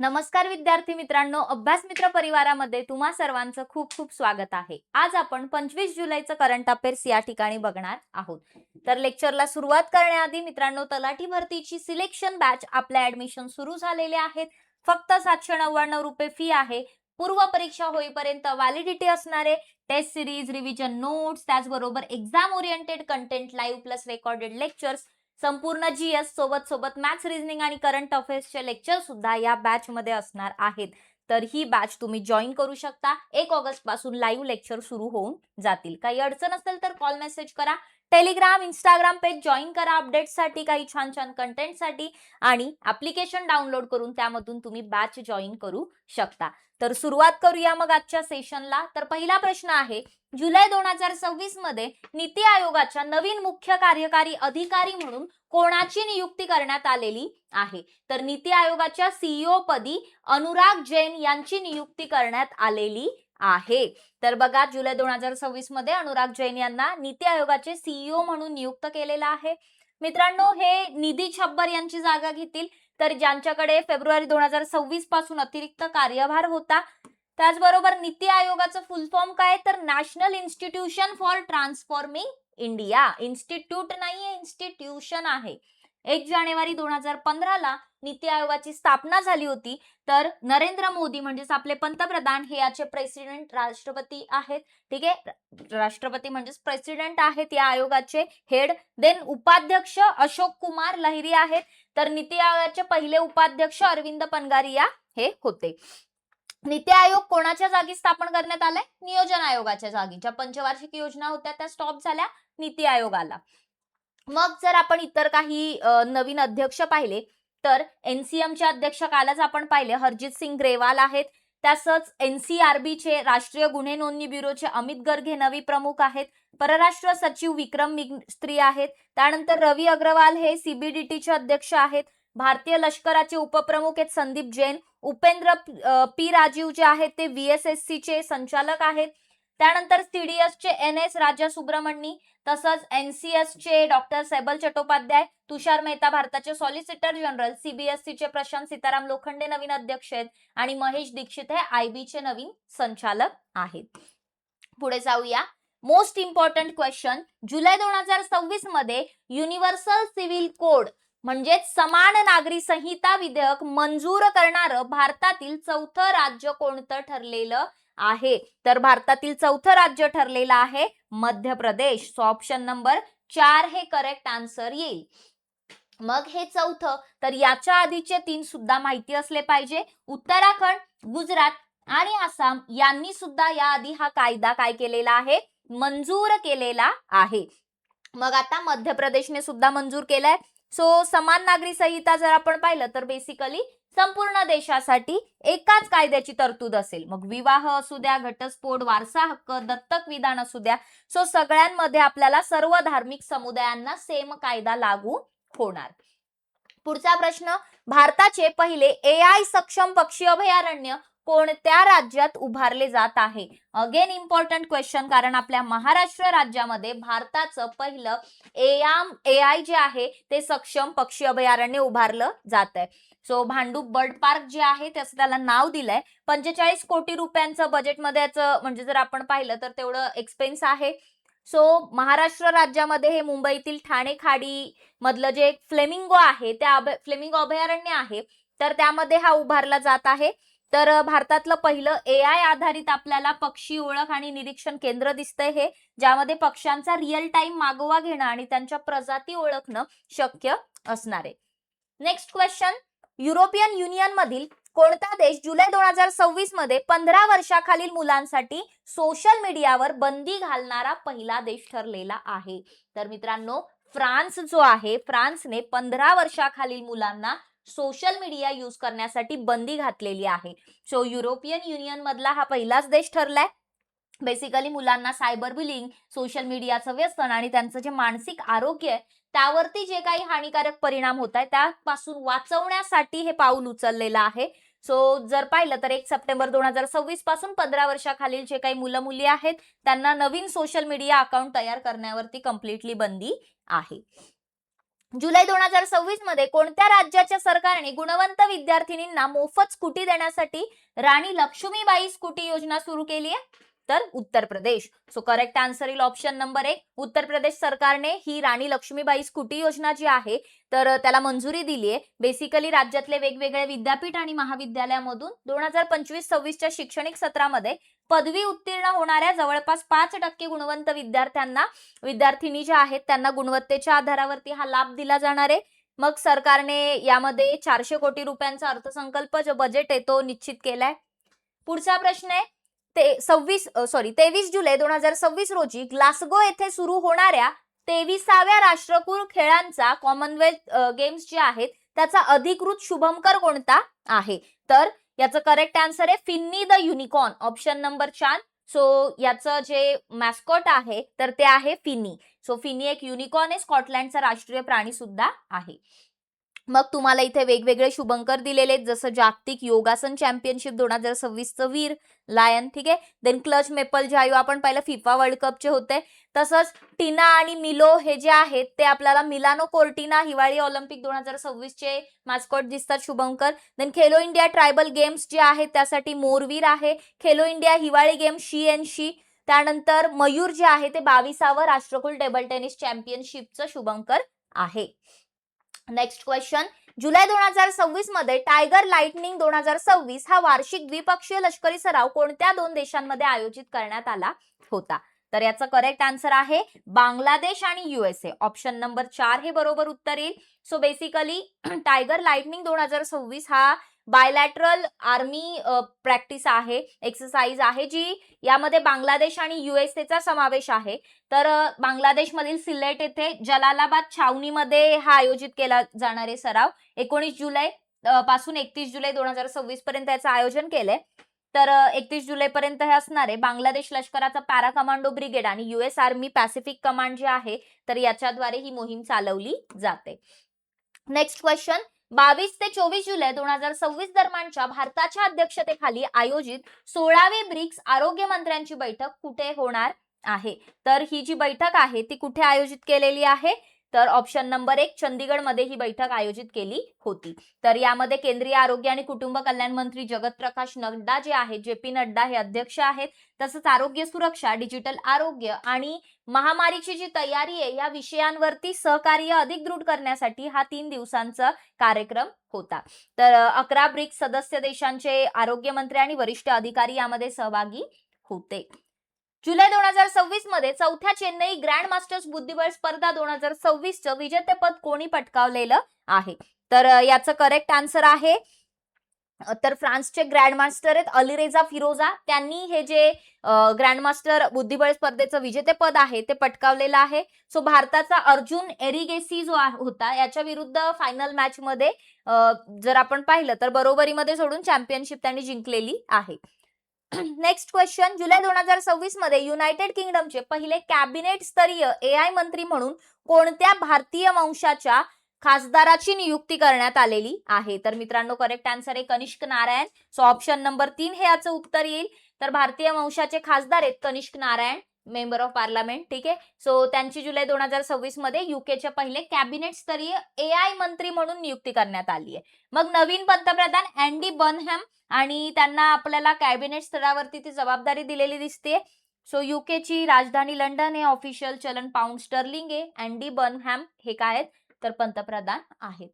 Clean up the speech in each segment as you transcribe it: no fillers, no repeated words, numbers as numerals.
नमस्कार विद्यार्थी मित्रांनो, अभ्यास मित्र परिवारामध्ये तुम्हा सर्वांचं खूप खूप स्वागत आहे। आज आपण 25 जुलैचं करंट अफेअर्स या ठिकाणी बघणार आहोत। तर लेक्चरला सुरुवात करण्याआधी मित्रांनो, तलाठी भरतीची सिलेक्शन बॅच आपल्या ऍडमिशन सुरू झालेले आहेत। फक्त 799 रुपये फी आहे। पूर्व परीक्षा होईपर्यंत व्हॅलिडिटी असणारे टेस्ट सिरीज, रिव्हिजन नोट्स, त्याचबरोबर exam oriented content, live plus recorded lectures, संपूर्ण जीएस सोबत मॅथ्स, रिझनिंग आणि करंट अफेअर्सचे लेक्चर सुद्धा या बॅच मध्ये असणार आहेत। तर ही बॅच तुम्ही जॉईन करू शकता। 1 ऑगस्ट पासून लाईव्ह लेक्चर सुरू होऊन जातील। काही अडचण असेल तर कॉल मेसेज करा। टेलिग्राम, इंस्टाग्राम पेज जॉईन करा अपडेट्ससाठी, काही छान छान कंटेंटसाठी, आणि ऍप्लिकेशन डाउनलोड करून त्यामधून तुम्ही बॅच जॉईन करू शकता। तर सुरुवात करूया मग आजच्या सेशनला। तर पहिला प्रश्न आहे, जुलै 2026 मध्ये नीती आयोगाच्या नवीन मुख्य कार्यकारी अधिकारी म्हणून कोणाची नियुक्ती करण्यात आलेली आहे? तर नीती आयोगाच्या सीईओ पदी अनुराग जैन यांची नियुक्ती करण्यात आलेली आहे। तर बघा, जुलै 2026 मध्ये अनुराग जैन यांना नीती आयोगाचे सीईओ म्हणून नियुक्त केलेला आहे। मित्रांनो, हे निधी छब्बर यांची जागा घेतील, तर ज्यांच्याकडे फेब्रुवारी 2026 पासून अतिरिक्त कार्यभार होता। त्याचबरोबर नीती आयोगाचं फुल फॉर्म काय? तर national institution for transforming India. Institute नाहीये, इन्स्टिट्यूशन आहे। 1 जानेवारी 2015 ला नीती आयोगाची स्थापना झाली होती। तर नरेंद्र मोदी म्हणजेच आपले पंतप्रधान हे याचे प्रेसिडेंट, राष्ट्रपती आहेत। ठीक आहे, राष्ट्रपती म्हणजेच प्रेसिडेंट आहेत या आयोगाचे हेड। देन उपाध्यक्ष अशोक कुमार लहिरी आहेत। तर नीती आयोगाचे पहिले उपाध्यक्ष अरविंद पनगारिया हे होते। नीती आयोग कोणाच्या जागी स्थापन करण्यात आलाय? नियोजन आयोगाच्या जागी। ज्या पंचवार्षिक योजना होत्या त्या स्टॉप झाल्या, नीती आयोग आला। मग जर आपण इतर काही नवीन अध्यक्ष पाहिले, तर एनसीएम चे अध्यक्ष कालच आपण पाहिले हरजित सिंग ग्रेवाल आहेत। तसंच एनसीआरबी चे राष्ट्रीय गुन्हे नोंदणी ब्युरोचे अमित गर्ग हे नवी प्रमुख आहेत। परराष्ट्र सचिव विक्रम मिस्त्री आहेत। त्यानंतर रवी अग्रवाल हे सीबीडीटी चे अध्यक्ष आहेत। भारतीय लष्कराचे उपप्रमुख आहेत संदीप जैन। उपेंद्र पी राजीव जे आहेत ते व्हीएसएससी चे संचालक आहेत। त्यानंतर सीडीएस चे एनएस राजा सुब्रमण्यम, तसंच एनसीएस चे डॉक्टर सैबल चट्टोपाध्याय, तुषार मेहता भारताचे सॉलिसिटर जनरल, सीबीएसई चे प्रशांत सीताराम लोखंडे नवीन अध्यक्ष आहेत, आणि महेश दीक्षित हे आयबी चे नवीन संचालक आहेत। पुढे जाऊया। मोस्ट इम्पॉर्टंट क्वेश्चन, जुलै 2026 मध्ये युनिव्हर्सल सिव्हिल कोड म्हणजेच समान नागरी संहिता विधेयक मंजूर करणारं भारतातील चौथं राज्य कोणतं ठरलेलं आहे? तर भारतातील चौथं राज्य ठरलेलं आहे Madhya Pradesh. So option number 4 हे करेक्ट आन्सर येईल। मग हे चौथं, तर याच्या आधीचे 3 सुद्धा माहिती असले पाहिजे। उत्तराखंड, गुजरात आणि आसाम यांनी सुद्धा याआधी हा कायदा काय केलेला आहे? मंजूर केलेला आहे। मग आता मध्य प्रदेशने सुद्धा मंजूर केलाय। सो समान नागरी संहिता जर आपण पाहिलं तर बेसिकली संपूर्ण देशासाठी एकाच कायद्याची तरतूद असेल। मग विवाह असू द्या, घटस्फोट, वारसा हक्क, दत्तक विधान असू द्या, सो सगळ्यांमध्ये आपल्याला सर्व धार्मिक समुदायांना सेम कायदा लागू होणार। पुढचा प्रश्न, भारताचे पहिले एआय सक्षम पक्षी अभयारण्य कोणत्या राज्यात उभारले जात आहे? अगेन इम्पॉर्टंट क्वेश्चन, कारण आपल्या महाराष्ट्र राज्यामध्ये भारताचं पहिलं एआय जे आहे ते सक्षम पक्षी अभयारण्य उभारलं जात आहे। सो भांडूप बर्ड पार्क जे आहे त्याचं त्याला नाव दिलंय। 45 कोटी रुपयांचं बजेटमध्ये याचं म्हणजे जर आपण पाहिलं तर तेवढं एक्सपेन्स आहे। सो महाराष्ट्र राज्यामध्ये हे मुंबईतील ठाणे खाडी मधलं जे फ्लेमिंगो आहे त्या फ्लेमिंगो अभयारण्य आहे, तर त्यामध्ये हा उभारला जात आहे। तर भारतातलं पहिलं एआय आधारित आपल्याला पक्षी ओळख आणि निरीक्षण केंद्र दिसतंय हे, ज्यामध्ये पक्ष्यांचा रिअल टाइम मागोवा घेणं आणि त्यांच्या प्रजाती ओळखणं शक्य असणार आहे। नेक्स्ट क्वेश्चन, युरोपियन युनियन मधील कोणता देश जुलै 2026 मध्ये 15 वर्षाखालील मुलांसाठी सोशल मीडियावर बंदी घालणारा पहिला देश ठरलेला आहे? तर मित्रांनो, फ्रान्स जो आहे, फ्रान्सने 15 वर्षाखालील मुलांना सोशल मीडिया यूज करण्यासाठी बंदी घातलेली आहे। सो युरोपियन युनियन मधला हा पहिलाच देश ठरलाय। बेसिकली मुलांना सायबर बुलिंग, सोशल मीडियाचं व्यसन आणि त्यांचं जे मानसिक आरोग्य आहे त्यावरती जे काही हानिकारक परिणाम होत आहे त्यापासून वाचवण्यासाठी हे पाऊल उचललेलं आहे। सो जर पाहिलं तर 1 सप्टेंबर 2026 पासून 15 वर्षाखालील जे काही मुलं मुली आहेत त्यांना नवीन सोशल मीडिया अकाउंट तयार करण्यावरती कम्प्लिटली बंदी आहे। जुलै 2026 मध्ये कोणत्या राज्याच्या सरकारने गुणवंत विद्यार्थिनींना मोफत स्कूटी देण्यासाठी राणी लक्ष्मीबाई स्कूटी योजना सुरू केली आहे? तर Uttar Pradesh. So correct answer येईल ऑप्शन नंबर 1. उत्तर प्रदेश सरकारने ही राणी लक्ष्मीबाई स्कूटी योजना जी आहे तर त्याला मंजुरी दिली आहे. बेसिकली राज्यातले वेगवेगळे विद्यापीठ आणि महाविद्यालयामधून 2025-26च्या शैक्षणिक सत्रामध्ये पदवी उत्तीर्ण होणाऱ्या जवळपास 5% गुणवंत विद्यार्थिनी ज्या आहेत त्यांना गुणवत्तेच्या आधारावरती हा लाभ दिला जाणार आहे. मग सरकारने यामध्ये 400 कोटी रुपयांचा अर्थसंकल्प जो बजेट आहे तो निश्चित केलाय. पुढचा प्रश्न आहे 23 जुलै 2026 रोजी ग्लासगो येथे सुरू होणाऱ्या 23व्या राष्ट्रकुल खेळांचा कॉमनवेल्थ गेम्स जे आहेत त्याचा अधिकृत शुभंकर कोणता आहे? तर याचं करेक्ट आन्सर आहे Finny the unicorn, option number 4. So याचं जे मॅस्कॉट आहे तर ते आहे फिनी. सो फिनी एक युनिकॉर्न आहे, स्कॉटलँडचा राष्ट्रीय प्राणी सुद्धा आहे. मग तुम्हाला इथे वेगवेगळे शुभंकर दिलेले आहेत जसं जागतिक योगासन चॅम्पियनशिप 2026चं वीर लायन, ठीक आहे. देन क्लच मेपल जायो आपण पाहिलं फिफा वर्ल्ड कपचे होते. तसंच टीना आणि मिलो हे जे आहेत ते आपल्याला मिलानो कोर्टिना हिवाळी ऑलिम्पिक 2026चे मॅस्कॉट दिसतात शुभंकर. Then Khelo India tribal games जे आहेत त्यासाठी मोरवीर आहे. खेलो इंडिया हिवाळी गेम्स शी. त्यानंतर मयूर जे आहे ते 22वं राष्ट्रकुल टेबल टेनिस चॅम्पियनशिपचं शुभंकर आहे. नेक्स्ट क्वेश्चन, जुलै 2026 मध्ये टायगर लाइटनिंग 2026 हा वार्षिक द्विपक्षीय लष्करी सराव कोणत्या 2 देशांमध्ये आयोजित करण्यात आला होता? तर याचा करेक्ट आन्सर आहे बांगलादेश आणि USA, ऑप्शन नंबर 4 हे बरोबर उत्तर येईल. सो बेसिकली टायगर लाइटनिंग 2026 हा बायलॅटरल आर्मी प्रॅक्टिस आहे, एक्सरसाइज आहे जी यामध्ये बांगलादेश आणि USA चा समावेश आहे. तर बांगलादेशमधील सिलेट येथे जलालाबाद छावणीमध्ये हा आयोजित केला जाणारे सराव 19 जुलै पासून 31 जुलै 2026 पर्यंत याचं आयोजन केलंय. तर 31 जुलै पर्यंत हे असणार आहे. बांगलादेश लष्कराचा पॅरा कमांडो ब्रिगेड आणि US आर्मी पॅसिफिक कमांड जे आहे तर याच्याद्वारे ही मोहीम चालवली जाते. नेक्स्ट क्वेश्चन, 22 ते 24 जुलै 2026 दरम्यानच्या भारताच्या अध्यक्षतेखाली आयोजित 16वी ब्रिक्स आरोग्य मंत्र्यांची बैठक कुठे होणार आहे? तर ही जी बैठक आहे ती कुठे आयोजित केलेली आहे? तर ऑप्शन नंबर 1 चंदीगडमध्ये ही बैठक आयोजित केली होती. तर यामध्ये केंद्रीय आरोग्य आणि कुटुंब कल्याण मंत्री जगत प्रकाश नड्डा जे आहेत, JP नड्डा हे अध्यक्ष आहेत. तसंच आरोग्य सुरक्षा, डिजिटल आरोग्य आणि महामारीची जी तयारी आहे या विषयांवरती सहकार्य अधिक दृढ करण्यासाठी हा 3 दिवसांचा कार्यक्रम होता. तर 11 ब्रिक्स सदस्य देशांचे आरोग्य मंत्री आणि वरिष्ठ अधिकारी यामध्ये सहभागी होते. जुलै 2026 मध्ये 4थ्या चेन्नई ग्रँड मास्टर्स बुद्धिबळ स्पर्धा 2026चं विजेतेपद कोणी पटकावलेलं आहे? तर याचं करेक्ट आन्सर आहे तर फ्रान्सचे ग्रँडमास्टर आहेत अलीरेझा फिरोजा. त्यांनी हे जे ग्रँडमास्टर बुद्धिबळ स्पर्धेचं विजेतेपद आहे ते पटकावलेलं आहे. सो भारताचा अर्जुन एरिगेसी जो होता याच्या विरुद्ध फायनल मॅच मध्ये जर आपण पाहिलं तर बरोबरीमध्ये सोडून चॅम्पियनशिप त्यांनी जिंकलेली आहे. नेक्स्ट क्वेश्चन, जुलै 2026 मध्ये युनायटेड किंगडमचे पहिले कॅबिनेट स्तरीय AI मंत्री म्हणून कोणत्या भारतीय वंशाच्या खासदाराची नियुक्ती करण्यात आलेली आहे? तर मित्रांनो करेक्ट आन्सर आहे Kanishka Narayan. So option number 3 हे याचं उत्तर येईल. तर भारतीय वंशाचे खासदार आहेत Kanishka Narayan, member of parliament, ठीक आहे. सो त्यांची जुलै 2026 मध्ये UKचे पहिले कॅबिनेट स्तरीय AI मंत्री म्हणून नियुक्ती करण्यात आली आहे. मग नवीन पंतप्रधान अँडी बर्नहॅम आणि त्यांना आपल्याला कॅबिनेट स्तरावरती ती जबाबदारी दिलेली दिसते. सो UKची राजधानी लंडन आहे, ऑफिशियल चलन पाऊंड स्टर्लिंग आहे. अँडी बर्नहॅम हे काय आहेत तर पंतप्रधान आहेत.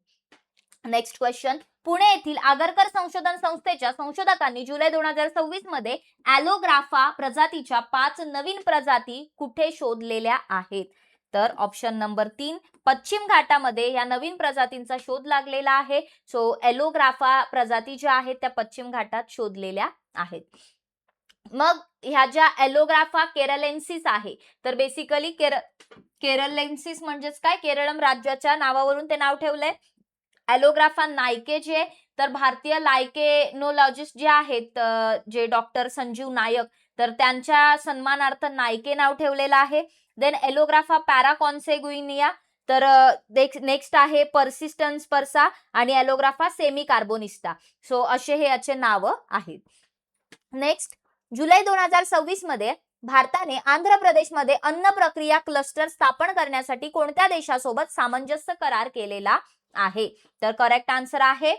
नेक्स्ट क्वेश्चन, पुणे येथील आगरकर संशोधन संस्थेच्या संशोधकांनी जुलै 2026 मध्ये ॲलोग्राफा प्रजातीच्या 5 नवीन प्रजाती कुठे शोधलेल्या आहेत? तर ऑप्शन नंबर 3 पश्चिम घाटामध्ये या नवीन प्रजातींचा शोध लागलेला आहे. सो ॲलोग्राफा प्रजाती ज्या आहेत त्या पश्चिम घाटात शोधलेल्या आहेत. मग ह्या ज्या ॲलोग्राफा केरलेन्सिस आहे तर बेसिकली केरलेन्सिस म्हणजेच काय, केरळम राज्याच्या नावावरून ते नाव ठेवलंय. ॲलोग्राफा नायके जे तर भारतीय लायकेनोलॉजिस्ट जे आहेत जे डॉक्टर संजीव नायक तर त्यांच्या सन्मानार्थ नायके नाव ठेवलेलं आहे. देन ॲलोग्राफा पॅराकॉन्सेग्युइनिया तर नेक्स्ट आहे पर्सिस्टन्स पर्सा आणि ॲलोग्राफा सेमी कार्बोनिस्टा. सो असे हे याचे नाव आहेत. नेक्स्ट, जुलै 2026 मध्ये भारताने आंध्र प्रदेशमध्ये अन्न प्रक्रिया क्लस्टर स्थापन करण्यासाठी कोणत्या देशासोबत सामंजस्य करार केलेला आहे? तर करेक्ट आन्सर आहे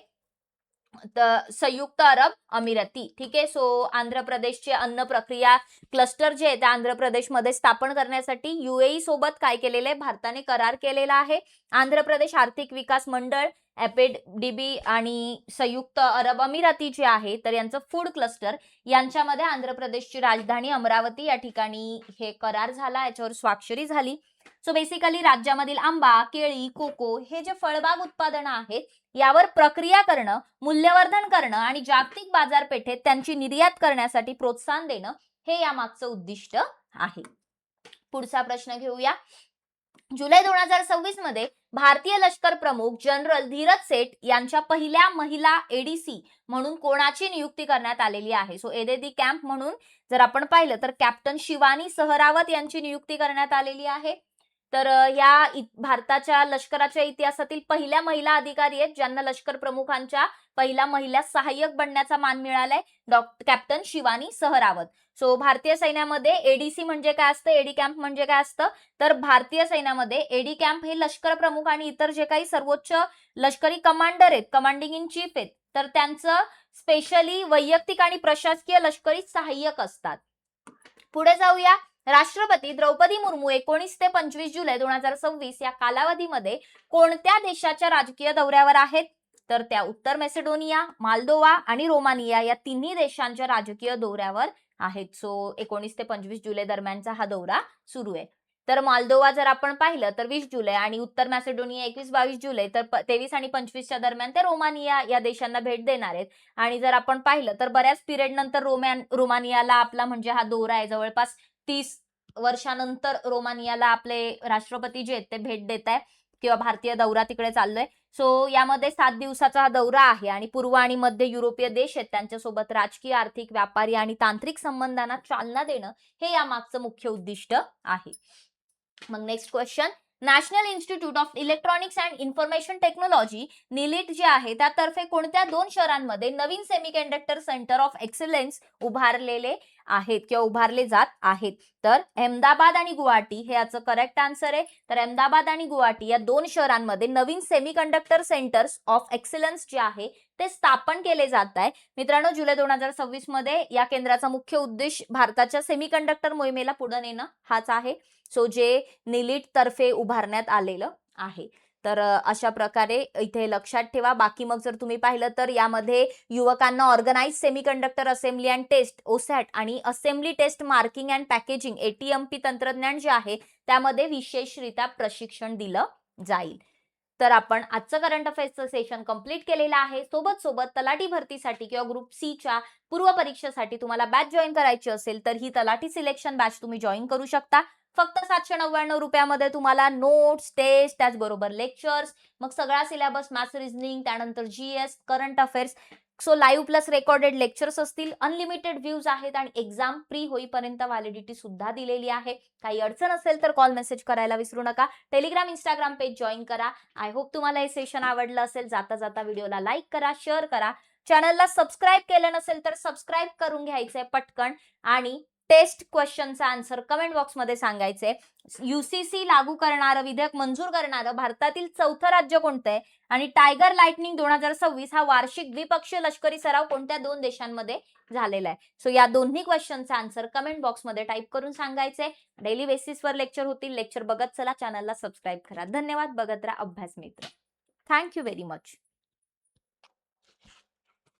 संयुक्त अरब अमिराती. ठीक आहे. सो आंध्र प्रदेशचे अन्न प्रक्रिया क्लस्टर जे आहे ते आंध्र प्रदेशमध्ये स्थापन करण्यासाठी युएई सोबत काय केलेलं आहे? भारताने करार केलेला आहे. आंध्र प्रदेश आर्थिक विकास मंडळ, एपेडीबी आणि संयुक्त अरब अमिराती जे आहे तर यांचं फूड क्लस्टर यांच्यामध्ये आंध्र प्रदेशची राजधानी अमरावती या ठिकाणी हे करार झाला, याच्यावर स्वाक्षरी झाली. सो बेसिकली राज्यामधील आंबा, केळी, कोको हे जे फळबाग उत्पादनं आहेत यावर प्रक्रिया करणं, मूल्यवर्धन करणं आणि जागतिक बाजारपेठेत त्यांची निर्यात करण्यासाठी प्रोत्साहन देणं हे यामागचं उद्दिष्ट आहे. पुढचा प्रश्न घेऊया. जुलै 2026 मध्ये भारतीय लष्कर प्रमुख जनरल धीरज सेठ यांच्या पहिल्या महिला एडीसी म्हणून कोणाची नियुक्ती करण्यात आलेली आहे? सो एदेदी कॅम्प म्हणून जर आपण पाहिलं तर कॅप्टन शिवानी सहरावत यांची नियुक्ती करण्यात आलेली आहे. तर या भारताच्या लष्कराच्या इतिहासातील पहिल्या महिला अधिकारी आहेत ज्यांना लष्कर प्रमुखांच्या पहिल्या महिला सहाय्यक बनण्याचा मान मिळालाय, कॅप्टन शिवानी सहरावत. सो भारतीय सैन्यामध्ये एडीसी म्हणजे काय असतं, एडी कॅम्प म्हणजे काय असतं, तर भारतीय सैन्यामध्ये एडी कॅम्प हे लष्कर प्रमुख आणि इतर जे काही सर्वोच्च लष्करी कमांडर आहेत, कमांडिंग इन चीफ आहेत, तर त्यांचं स्पेशली वैयक्तिक आणि प्रशासकीय लष्करी सहाय्यक असतात. पुढे जाऊया. राष्ट्रपती द्रौपदी मुर्मू 19 ते 25 जुलै 2026 या कालावधीमध्ये कोणत्या देशाच्या राजकीय दौऱ्यावर आहेत? तर त्या उत्तर मेसेडोनिया, मालदोवा आणि रोमानिया या तिन्ही देशांच्या राजकीय दौऱ्यावर आहेत. सो 19 ते 25 जुलै दरम्यानचा हा दौरा सुरू आहे. तर मालदोवा जर आपण पाहिलं तर 20 जुलै आणि उत्तर मॅसेडोनिया 21-22 जुलै, तर 23 आणि 25च्या दरम्यान ते रोमानिया या देशांना भेट देणार आहेत. आणि जर आपण पाहिलं तर बऱ्याच पिरियड नंतर रोमानियाला आपला म्हणजे हा दौरा आहे. जवळपास 30 वर्षानंतर रोमानियाला आपले राष्ट्रपती जे आहेत ते भेट देत आहे किंवा भारतीय दौरा तिकडे चाललोय. सो यामध्ये 7 दिवसाचा हा दौरा आहे आणि पूर्व आणि मध्य युरोपीय देश आहेत त्यांच्यासोबत राजकीय, आर्थिक, व्यापारी आणि तांत्रिक संबंधांना चालना देणं हे यामागचं मुख्य उद्दिष्ट आहे. मग next question. National institute of electronics and information technology NIELIT जे आहे त्यातर्फे कोणत्या 2 शहरांमध्ये नवीन सेमीकंडक्टर सेंटर ऑफ एक्सलन्स उभारलेले आहेत किंवा उभारले जात आहेत? तर अहमदाबाद आणि गुवाहाटी हे याचं करेक्ट आन्सर आहे. तर अहमदाबाद आणि गुवाहाटी या 2 शहरांमध्ये नवीन सेमीकंडक्टर सेंटर्स ऑफ एक्सलन्स जे आहे ते स्थापन केले जात आहे. मित्रांनो, जुलै 2026 मध्ये या केंद्राचा मुख्य उद्देश भारताच्या सेमीकंडक्टर मोहिमेला पुढे नेणं हाच आहे. सो जे निलिट तर्फे उभारण्यात आलेलं आहे. तर अशा प्रकारे इथे लक्षात ठेवा. बाकी मग जर तुम्ही पाहिलं तर यामध्ये युवकांना organise semiconductor assembly and test OSAT आणि assembly test marking and packaging ATMP तंत्रज्ञान जे आहे त्यामध्ये विशेषरित्या प्रशिक्षण दिलं जाईल. तर आपण आजचं करंट अफेअर्सचं सेशन कंप्लीट केलेलं आहे. सोबत तलाठी भरतीसाठी किंवा ग्रुप सी च्या पूर्व परीक्षेसाठी तुम्हाला बॅच जॉईन करायची असेल तर ही तलाठी सिलेक्शन बॅच तुम्ही जॉईन करू शकता. फक्त 799 रुपयामध्ये तुम्हाला नोट्स, टेस्ट, त्याचबरोबर लेक्चर्स, मग सगळा सिलेबस, मॅथ्स, रिझनिंग, त्यानंतर GS, current affairs, so live plus recorded lectures असतील, अनलिमिटेड व्ह्यूज आहेत आणि एक्झाम प्री होईपर्यंत व्हॅलिडिटी सुद्धा दिलेली आहे. काही अडचण असेल तर कॉल मेसेज करायला विसरू नका. टेलिग्राम, इंस्टाग्राम पेज जॉईन करा. आय होप तुम्हाला हे सेशन आवडलं असेल. जाता व्हिडिओला लाईक करा, शेअर करा. चॅनलला सबस्क्राईब केलं नसेल तर सबस्क्राईब करून घ्यायचंय पटकन आणि टेस्ट क्वेश्चनचा आन्सर कमेंट बॉक्समध्ये सांगायचे. यूसीसी लागू करणारं विधेयक मंजूर करणारं भारतातील 4थं राज्य कोणतं आहे आणि टायगर लाइटनिंग 2026 हा वार्षिक द्विपक्षीय लष्करी सराव कोणत्या 2 देशांमध्ये झालेला आहे? सो या दोन्ही क्वेश्चनचा आन्सर कमेंट बॉक्समध्ये टाईप करून सांगायचे. डेली बेसिसवर लेक्चर होतील. लेक्चर बघत चला, चॅनलला सबस्क्राईब करा. धन्यवाद. बघत राहा अभ्यास मित्र. Thank you very much.